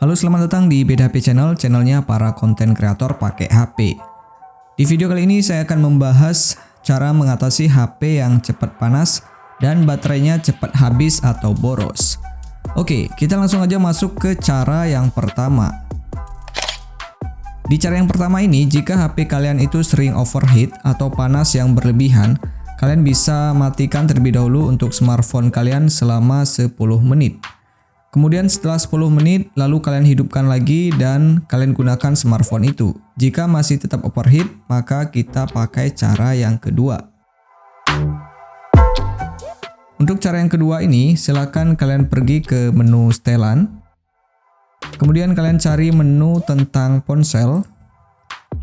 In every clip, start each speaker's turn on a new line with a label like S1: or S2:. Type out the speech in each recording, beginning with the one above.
S1: Halo, selamat datang di BDHP Channel, channelnya para konten kreator pakai HP. Di video kali ini saya akan membahas cara mengatasi HP yang cepat panas dan baterainya cepat habis atau boros. Oke, kita langsung aja masuk ke cara yang pertama. Di cara yang pertama ini, jika HP kalian itu sering overheat atau panas yang berlebihan, kalian bisa matikan terlebih dahulu untuk smartphone kalian selama 10 menit. Kemudian setelah 10 menit, lalu kalian hidupkan lagi dan kalian gunakan smartphone itu. Jika masih tetap overheat, maka kita pakai cara yang kedua. Untuk cara yang kedua ini, silakan kalian pergi ke menu setelan. Kemudian kalian cari menu tentang ponsel.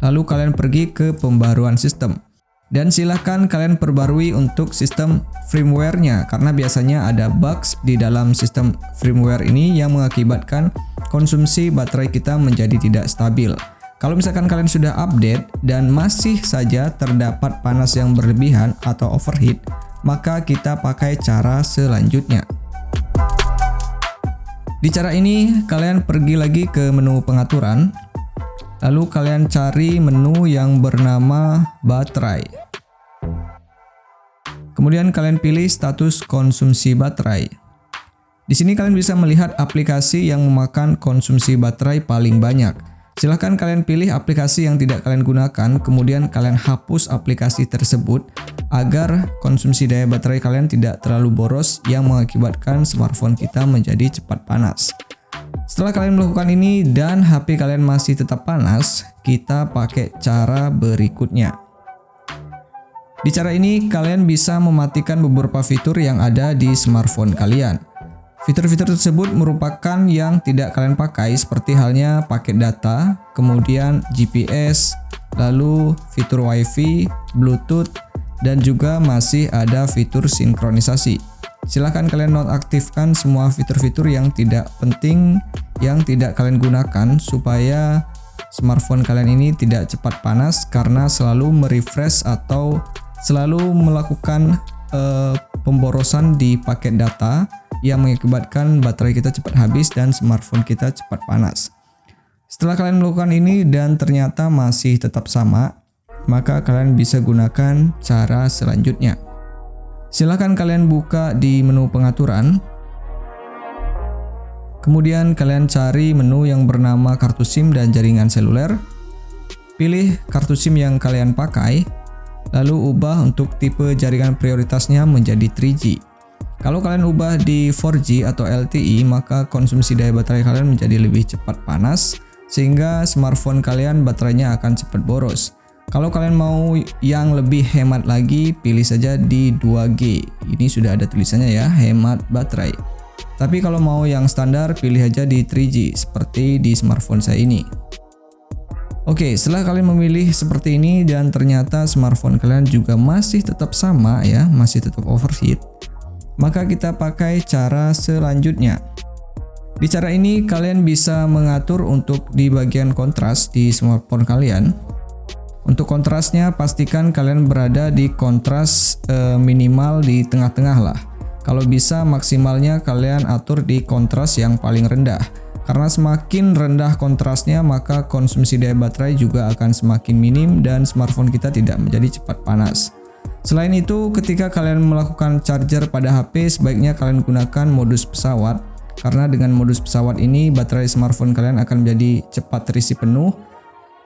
S1: Lalu kalian pergi ke pembaruan sistem. Dan silahkan kalian perbarui untuk sistem firmware-nya, karena biasanya ada bugs di dalam sistem firmware ini yang mengakibatkan konsumsi baterai kita menjadi tidak stabil. Kalau misalkan kalian sudah update dan masih saja terdapat panas yang berlebihan atau overheat, maka kita pakai cara selanjutnya. Di cara ini kalian pergi lagi ke menu pengaturan. Lalu kalian cari menu yang bernama baterai. Kemudian kalian pilih status konsumsi baterai. Di sini kalian bisa melihat aplikasi yang memakan konsumsi baterai paling banyak. Silahkan kalian pilih aplikasi yang tidak kalian gunakan, kemudian kalian hapus aplikasi tersebut agar konsumsi daya baterai kalian tidak terlalu boros yang mengakibatkan smartphone kita menjadi cepat panas. Setelah kalian melakukan ini dan HP kalian masih tetap panas, kita pakai cara berikutnya. Di cara ini kalian bisa mematikan beberapa fitur yang ada di smartphone kalian. Fitur-fitur tersebut merupakan yang tidak kalian pakai, seperti halnya paket data, kemudian GPS, lalu fitur WiFi, Bluetooth, dan juga masih ada fitur sinkronisasi. Silahkan kalian nonaktifkan semua fitur-fitur yang tidak penting yang tidak kalian gunakan supaya smartphone kalian ini tidak cepat panas karena selalu merefresh atau selalu melakukan pemborosan di paket data yang mengakibatkan baterai kita cepat habis dan smartphone kita cepat panas. Setelah kalian melakukan ini dan ternyata masih tetap sama, maka kalian bisa gunakan cara selanjutnya. Silahkan kalian buka di menu pengaturan. Kemudian kalian cari menu yang bernama kartu SIM dan jaringan seluler. Pilih kartu SIM yang kalian pakai, lalu ubah untuk tipe jaringan prioritasnya menjadi 3G. Kalau kalian ubah di 4G atau LTE, maka konsumsi daya baterai kalian menjadi lebih cepat panas, sehingga smartphone kalian baterainya akan cepat boros. Kalau kalian mau yang lebih hemat lagi, pilih saja di 2G. Ini sudah ada tulisannya ya, hemat baterai. Tapi kalau mau yang standar, pilih aja di 3G, seperti di smartphone saya ini. Oke, setelah kalian memilih seperti ini dan ternyata smartphone kalian juga masih tetap sama ya, masih tetap overheat, maka kita pakai cara selanjutnya. Di cara ini kalian bisa mengatur untuk di bagian kontras di smartphone kalian. Untuk kontrasnya pastikan kalian berada di kontras minimal di tengah-tengah lah. Kalau bisa maksimalnya kalian atur di kontras yang paling rendah. Karena semakin rendah kontrasnya maka konsumsi daya baterai juga akan semakin minim dan smartphone kita tidak menjadi cepat panas. Selain itu, ketika kalian melakukan charger pada HP, sebaiknya kalian gunakan modus pesawat. Karena dengan modus pesawat ini baterai smartphone kalian akan menjadi cepat terisi penuh.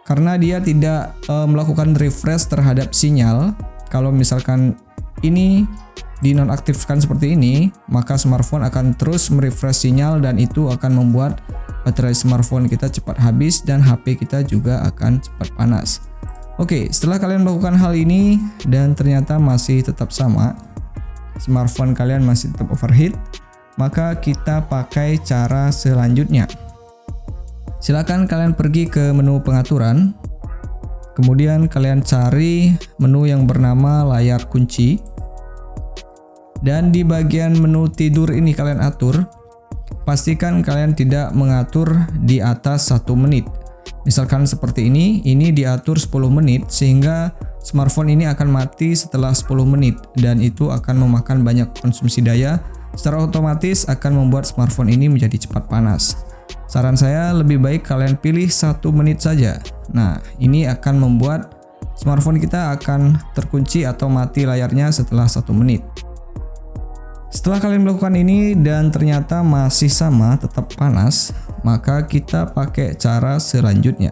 S1: Karena dia tidak melakukan refresh terhadap sinyal. Kalau misalkan ini dinonaktifkan seperti ini, maka smartphone akan terus merefresh sinyal dan itu akan membuat baterai smartphone kita cepat habis dan HP kita juga akan cepat panas. Oke, setelah kalian melakukan hal ini dan ternyata masih tetap sama, smartphone kalian masih tetap overheat, maka kita pakai cara selanjutnya. Silakan kalian pergi ke menu pengaturan. Kemudian kalian cari menu yang bernama layar kunci. Dan di bagian menu tidur ini kalian atur. Pastikan kalian tidak mengatur di atas 1 menit. Misalkan seperti ini diatur 10 menit sehingga smartphone ini akan mati setelah 10 menit dan itu akan memakan banyak konsumsi daya. Secara otomatis akan membuat smartphone ini menjadi cepat panas. Saran saya lebih baik kalian pilih 1 menit saja. Nah, ini akan membuat smartphone kita akan terkunci atau mati layarnya setelah 1 menit. Setelah kalian melakukan ini dan ternyata masih sama, tetap panas, maka kita pakai cara selanjutnya.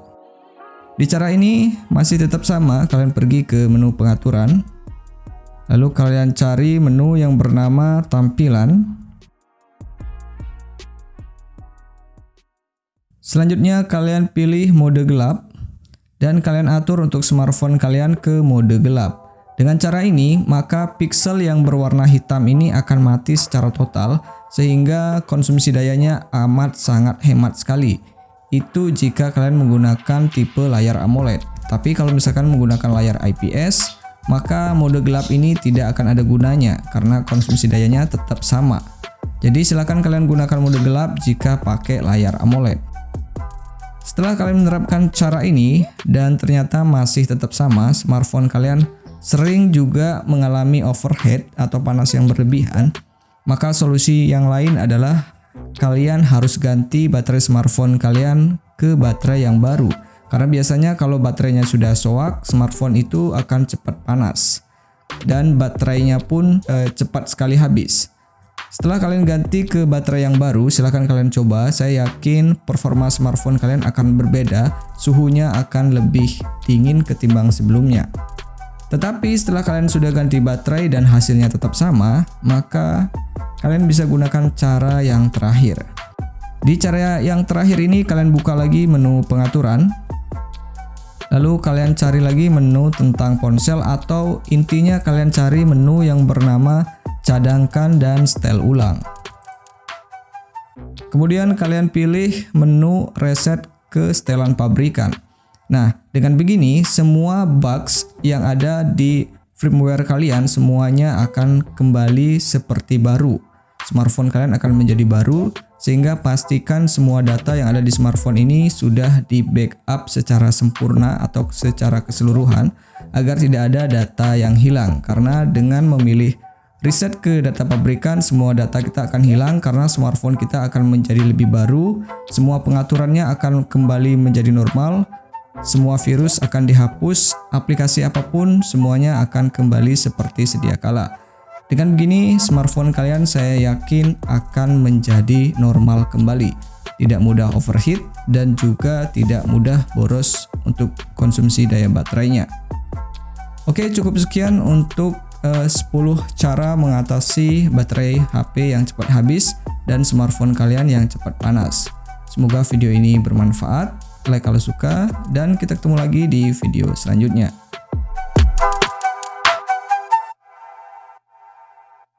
S1: Di cara ini masih tetap sama, kalian pergi ke menu pengaturan, lalu kalian cari menu yang bernama tampilan. Selanjutnya kalian pilih mode gelap dan kalian atur untuk smartphone kalian ke mode gelap. Dengan cara ini, maka pixel yang berwarna hitam ini akan mati secara total sehingga konsumsi dayanya amat sangat hemat sekali. Itu jika kalian menggunakan tipe layar AMOLED. Tapi kalau misalkan menggunakan layar IPS, maka mode gelap ini tidak akan ada gunanya karena konsumsi dayanya tetap sama. Jadi silakan kalian gunakan mode gelap jika pakai layar AMOLED. Setelah kalian menerapkan cara ini dan ternyata masih tetap sama, smartphone kalian sering juga mengalami overheat atau panas yang berlebihan, maka solusi yang lain adalah kalian harus ganti baterai smartphone kalian ke baterai yang baru. Karena biasanya kalau baterainya sudah soak, smartphone itu akan cepat panas dan baterainya pun cepat sekali habis. Setelah kalian ganti ke baterai yang baru, silahkan kalian coba. Saya yakin performa smartphone kalian akan berbeda, suhunya akan lebih dingin ketimbang sebelumnya. Tetapi setelah kalian sudah ganti baterai dan hasilnya tetap sama, maka kalian bisa gunakan cara yang terakhir. Di cara yang terakhir ini kalian buka lagi menu pengaturan, lalu kalian cari lagi menu tentang ponsel atau intinya kalian cari menu yang bernama cadangkan dan setel ulang. Kemudian kalian pilih menu reset ke setelan pabrikan. Nah, dengan begini semua bugs yang ada di firmware kalian semuanya akan kembali seperti baru. Smartphone kalian akan menjadi baru sehingga pastikan semua data yang ada di smartphone ini sudah di backup secara sempurna atau secara keseluruhan agar tidak ada data yang hilang. Karena dengan memilih reset ke data pabrikan, semua data kita akan hilang karena smartphone kita akan menjadi lebih baru, semua pengaturannya akan kembali menjadi normal, semua virus akan dihapus, aplikasi apapun semuanya akan kembali seperti sedia kala. Dengan begini, smartphone kalian saya yakin akan menjadi normal kembali, tidak mudah overheat dan juga tidak mudah boros untuk konsumsi daya baterainya. Oke, cukup sekian untuk 10 cara mengatasi baterai HP yang cepat habis dan smartphone kalian yang cepat panas. Semoga video ini bermanfaat. Like kalau suka dan kita ketemu lagi di video selanjutnya.